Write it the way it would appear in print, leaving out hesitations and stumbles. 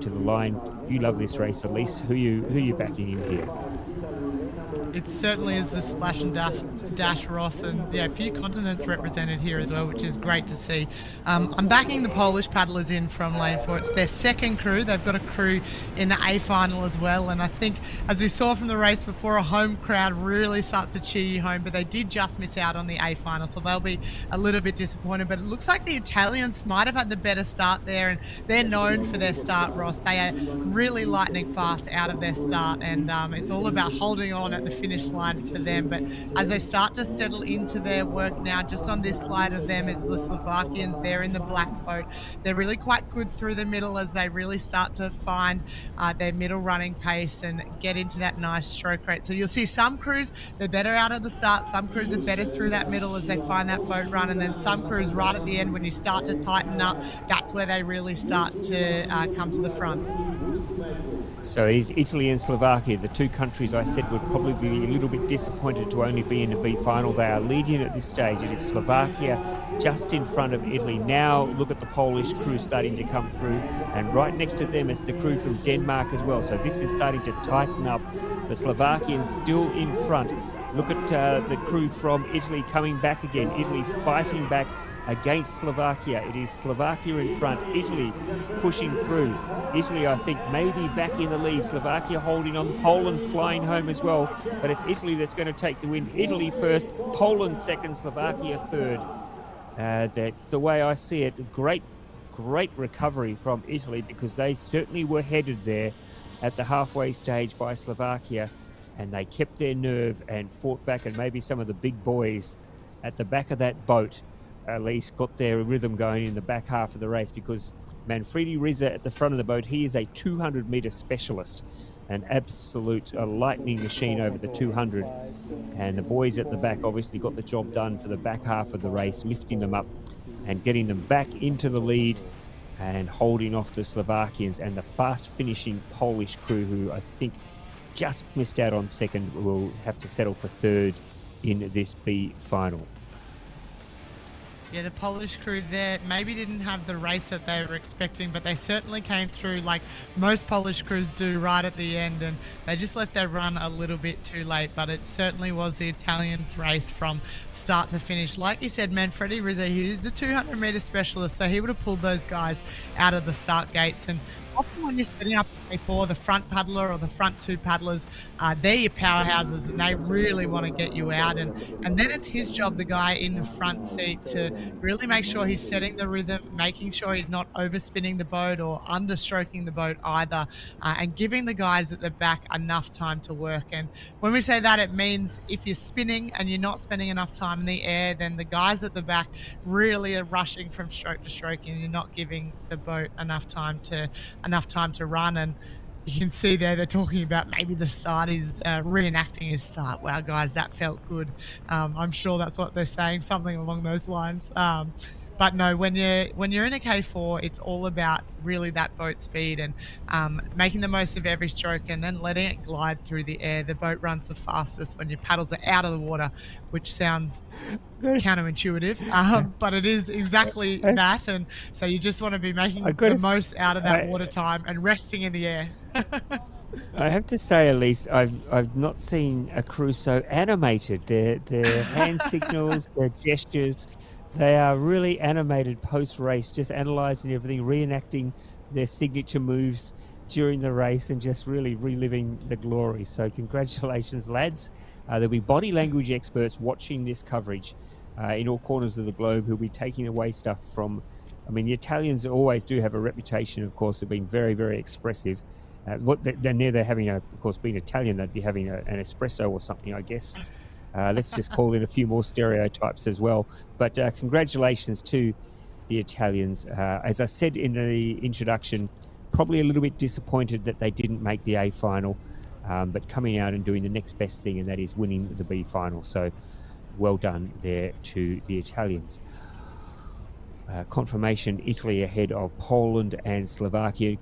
to the line. You love this race, Elise. Who you backing in here? It certainly is the splash and dash, Ross, and yeah, a few continents represented here as well, which is great to see. I'm backing the Polish paddlers in from lane 4. It's their second crew. They've got a crew in the A final as well, and I think, as we saw from the race before, a home crowd really starts to cheer you home, but they did just miss out on the A final, so they'll be a little bit disappointed. But it looks like the Italians might have had the better start there, and they're known for their start, Ross. They are really lightning fast out of their start, and it's all about holding on at the finish line for them. But as they start to settle into their work now, just on this slide of them is the Slovakians. They're in the black boat. They're really quite good through the middle as they really start to find their middle running pace and get into that nice stroke rate. So you'll see some crews, they're better out at the start. Some crews are better through that middle as they find that boat run. And then some crews right at the end, when you start to tighten up, that's where they really start to come to the front. So it is Italy and Slovakia, the two countries I said would probably be a little bit disappointed to only be in the B final. They are leading at this stage. It is Slovakia just in front of Italy. Now look at the Polish crew starting to come through, and right next to them is the crew from Denmark as well. So this is starting to tighten up. The Slovakians still in front. Look at the crew from Italy coming back again. Italy fighting back against Slovakia. It is Slovakia in front, Italy pushing through. Italy, I think, maybe back in the lead. Slovakia holding on, Poland flying home as well, but it's Italy that's going to take the win. Italy first, Poland second, Slovakia third. That's the way I see it. Great recovery from Italy, because they certainly were headed there at the halfway stage by Slovakia, and they kept their nerve and fought back, and maybe some of the big boys at the back of that boat at least got their rhythm going in the back half of the race, because Manfredi Rizza at the front of the boat, he is a 200-meter specialist, an absolute lightning machine over the 200. And the boys at the back obviously got the job done for the back half of the race, lifting them up and getting them back into the lead and holding off the Slovakians and the fast-finishing Polish crew, who I think just missed out on second, will have to settle for third in this B final. Yeah, the Polish crew there maybe didn't have the race that they were expecting, but they certainly came through like most Polish crews do right at the end, and they just left their run a little bit too late. But it certainly was the Italians' race from start to finish. Like you said, Manfredi Rizza, he is the 200-meter specialist, so he would have pulled those guys out of the start gates. And often when you're setting up for the front paddler or the front two paddlers, they're your powerhouses, and they really want to get you out. And then it's his job, the guy in the front seat, to really make sure he's setting the rhythm, making sure he's not overspinning the boat or understroking the boat either, and giving the guys at the back enough time to work. And when we say that, it means if you're spinning and you're not spending enough time in the air, then the guys at the back really are rushing from stroke to stroke, and you're not giving the boat enough time to run. And you can see there they're talking about maybe the start is reenacting his start. Wow, guys, that felt good. I'm sure that's what they're saying, something along those lines. But no, when you're in a K4, it's all about really that boat speed and making the most of every stroke, and then letting it glide through the air. The boat runs the fastest when your paddles are out of the water, which sounds counterintuitive, but it is exactly that. And so you just want to be making the most out of that water time and resting in the air. I have to say, Elise, I've not seen a crew so animated. Their hand signals, their gestures, they are really animated post-race, just analysing everything, reenacting their signature moves during the race and just really reliving the glory. So congratulations, lads. There'll be body language experts watching this coverage in all corners of the globe who'll be taking away stuff from... I mean, the Italians always do have a reputation, of course, of being very, very expressive. Then they're having, of course, being Italian, they'd be having an espresso or something, I guess. Let's just call in a few more stereotypes as well. But congratulations to the Italians. As I said in the introduction, probably a little bit disappointed that they didn't make the A final, but coming out and doing the next best thing, and that is winning the B final. So well done there to the Italians. Confirmation, Italy ahead of Poland and Slovakia.